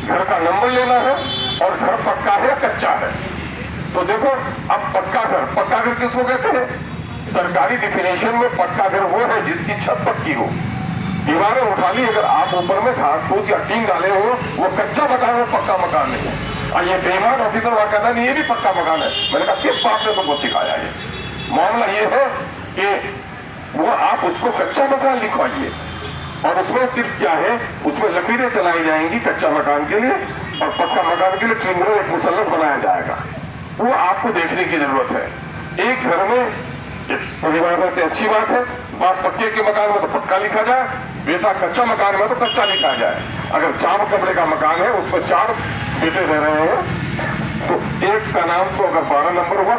घर का नंबर लेना है और घर पक्का है या कच्चा है। तो देखो, अब पक्का घर किसको कहते हैं? सरकारी डिफिनेशन में पक्का घर वो है जिसकी छत पक्की हो, दीवारें उठा ली, अगर आप ऊपर में घास फूस या टीन डाले हो, वो कच्चा मकान है, पक्का मकान नहीं है। और ये बेईमान ऑफिसर वहां कहता नहीं ये भी पक्का मकान है। मैंने कहा किस बाप ने तुमको सिखाया? ये मामला ये है कि वो आप उसको कच्चा मकान लिखवाइए और उसमें सिर्फ क्या है, उसमें लकीरें चलाई जाएंगी कच्चा मकान के लिए और पक्का मकान के लिए ट्रिंगरों एक मुसल्लस बनाया जाएगा। वो आपको देखने की जरूरत है। एक घर में परिवार में तो अच्छी बात है, बाप पक्के के मकान में तो पक्का लिखा जाए, बेटा कच्चा मकान में तो कच्चा लिखा जाए। अगर 4 कमरे का मकान है, उसमें 4 बेटे रह रहे हैं, तो एक का नाम तो अगर 12 नंबर हुआ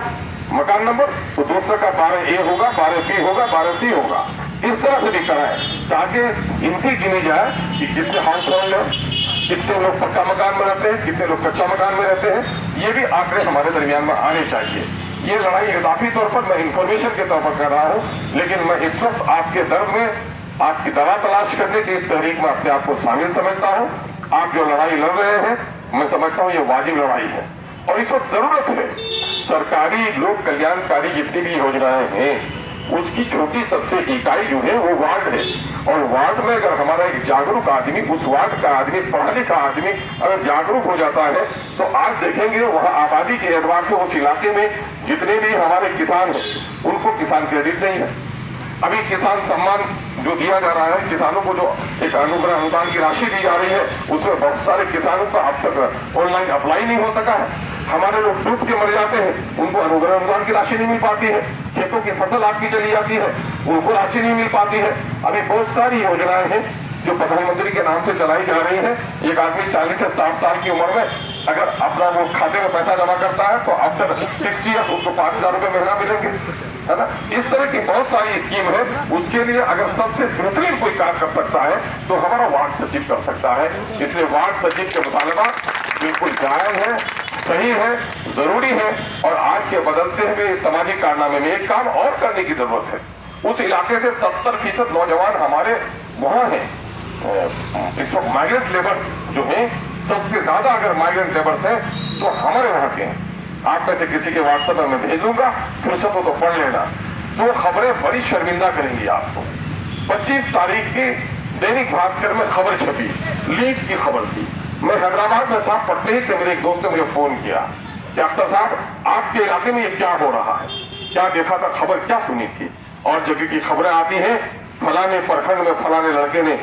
मकान नंबर, तो दूसरा का 12A होगा, 12B होगा, 12C होगा। इस तरह से भी कराएं ताकि इनकी गिनी जाए कि कितने हाउस होल्ड है, कितने लोग पक्का मकान में रहते हैं, कितने लोग कच्चा मकान में रहते हैं। ये भी आंकड़े हमारे दरमियान में आने चाहिए। ये लड़ाई इजाफी तौर पर मैं इंफॉर्मेशन के तौर पर कर रहा हूँ, लेकिन मैं इस वक्त आपके दर्द में आपकी दवा तलाश करने की इस तहरीक में अपने आप को शामिल समझता हूँ। आप जो लड़ाई लड़ रहे हैं, मैं समझता हूँ ये वाजिब लड़ाई है और इस वक्त जरूरत है सरकारी लोक कल्याणकारी जितनी भी योजनाएं हैं उसकी छोटी सबसे इकाई जो है वो वार्ड है। और वार्ड में अगर हमारा एक जागरूक आदमी, उस वार्ड का आदमी, पढ़ा लिखा आदमी अगर जागरूक हो जाता है, तो आज देखेंगे वहाँ आबादी के एतबार से उस इलाके में जितने भी हमारे किसान हैं उनको किसान क्रेडिट नहीं है। अभी किसान सम्मान जो दिया जा रहा है, किसानों को जो एक अनुग्रह अनुदान की राशि दी जा रही है, उसमें बहुत सारे किसानों का अब तक ऑनलाइन अप्लाई नहीं हो सका है। हमारे लोग डूब के मर जाते हैं, उनको अनुग्रह अनुदान की राशि नहीं मिल पाती है। खेतों की फसल आपकी चली जाती है, उनको राशि नहीं मिल पाती है। अभी बहुत सारी योजनाएं हैं जो प्रधानमंत्री के नाम से चलाई जा रही है। एक आदमी 40 से 60 साल की उम्र में अगर अपना वो खाते में पैसा जमा करता है तो आफ्टर 60 ईयर उसको 5,000 रुपए महीना मिलेंगे, है ना। इस तरह की बहुत सारी स्कीम है। उसके लिए अगर सबसे बेहतरीन कोई कार्य कर सकता है तो हमारा वार्ड सचिव कर सकता है। इसलिए वार्ड सचिव के मुतालबा बिल्कुल जायज है, सही है, जरूरी है। और आज के बदलते हुए सामाजिक कारनामे में एक काम और करने की जरूरत है। उस इलाके से 70% नौजवान हमारे वहां हैं। इस वक्त माइग्रेंट लेबर जो है, सबसे ज्यादा अगर माइग्रेंट लेबर्स हैं तो हमारे वहां के हैं। आप में से किसी के व्हाट्सएप में मैं भेज दूंगा, फुर्सत हो तो पढ़ लेना। तो खबरें बड़ी शर्मिंदा करेंगी आपको। 25 तारीख की दैनिक भास्कर में खबर छपी, लीक की खबर थी। मैं हैदराबाद में था, पटने ही से मेरे एक दोस्त ने मुझे फोन किया कि अख्तर साहब आपके इलाके में ये क्या हो रहा है, क्या देखा था, खबर क्या सुनी थी। और जगह की खबरें आती हैं, फलाने प्रखंड में फलाने लड़के ने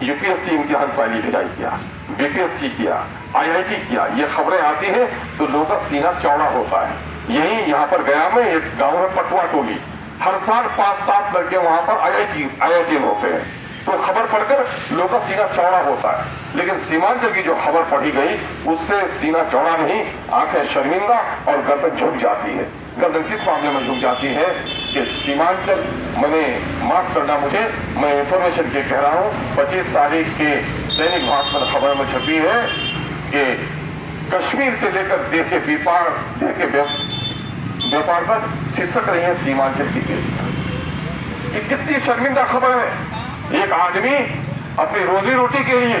यूपीएससी इम्तिहान क्वालिफाई किया, बीपीएससी किया, आईआईटी किया। ये खबरें आती हैं तो लोगों का सीना चौड़ा होता है। यही यहाँ पर गया में एक गांव है पटवा टोली, हर साल 5-7 लड़के वहां पर आईआईटी में होते हैं। तो खबर पढ़कर लोगों का सीना चौड़ा होता है। लेकिन सीमांचल की जो खबर पढ़ी गई उससे सीना चौड़ा नहीं, आंखें शर्मिंदा और गर्दन झुक जाती है। गर्दन किस मामले में झुक जाती है कि सीमांचल, मैंने माफ करना मुझे, मैं इंफॉर्मेशन के कह रहा हूँ, 25 तारीख के दैनिक भास्कर खबर में छपी है कि कश्मीर से लेकर देखे व्यापार तक सिसक रही है सीमांचल की बेटी। ये कितनी शर्मिंदा खबर है। एक आदमी अपनी रोजी रोटी के लिए,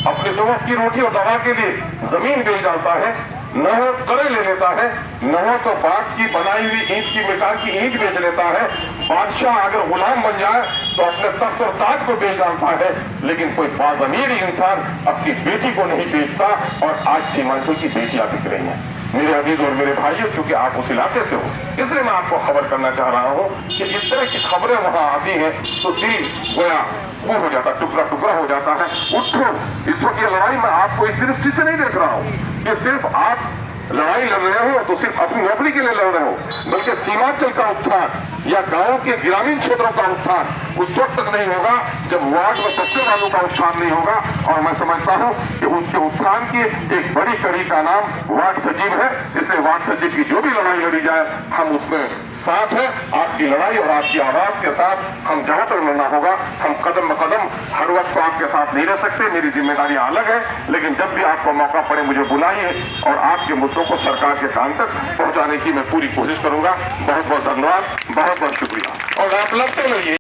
अपने दो वक्त की रोटी और दवा के लिए जमीन बेच डालता है, न हो कड़े ले लेता है, न हो तो बाग की बनाई हुई ईंट की मिकान की ईंट बेच लेता है। बादशाह अगर गुलाम बन जाए तो अपने तख्त और ताज को बेच डालता है, लेकिन कोई बाज़मीर इंसान अपनी बेटी को नहीं बेचता। और आज सीमांचल की बेटियां बिक रही हैं। मेरे अजीज और मेरे भाइयों, चूंकि आप उस इलाके से हो, इसलिए मैं आपको खबर करना चाह रहा हूँ कि इस तरह की खबरें वहां आती हैं तो दिल गोया वो हो जाता, टुकड़ा टुकड़ा हो जाता है। उठो, इस वक्त ये लड़ाई मैं आपको इस दृष्टि से नहीं देख रहा हूँ कि सिर्फ आप लड़ाई लड़ रहे हो तो सिर्फ अपनी नौकरी के लिए लड़ रहे हो, बल्कि सीमांचल का उत्थान या गांव के ग्रामीण क्षेत्रों का उत्थान उस वक्त तक नहीं होगा जब वार्ड में बसने वालों का उत्थान नहीं होगा। और मैं समझता हूं कि उसके उत्थान की एक बड़ी कड़ी का नाम वार्ड सचिव है। इसलिए वार्ड सचिव की जो भी लड़ाई लड़ी जाए हम उसमें साथ हैं। आपकी लड़ाई और आपकी आवाज के साथ हम जहां तक लड़ना होगा, हम कदम ब कदम हर वक्त तो आपके साथ नहीं रह सकते, मेरी जिम्मेदारी अलग है। लेकिन जब भी आपको मौका पड़े मुझे बुलाइए और आपके मुद्दों को सरकार के कान तक पहुंचाने की मैं पूरी कोशिश करूंगा। बहुत बहुत धन्यवाद, बहुत बहुत शुक्रिया। और आप लड़ते रहिए।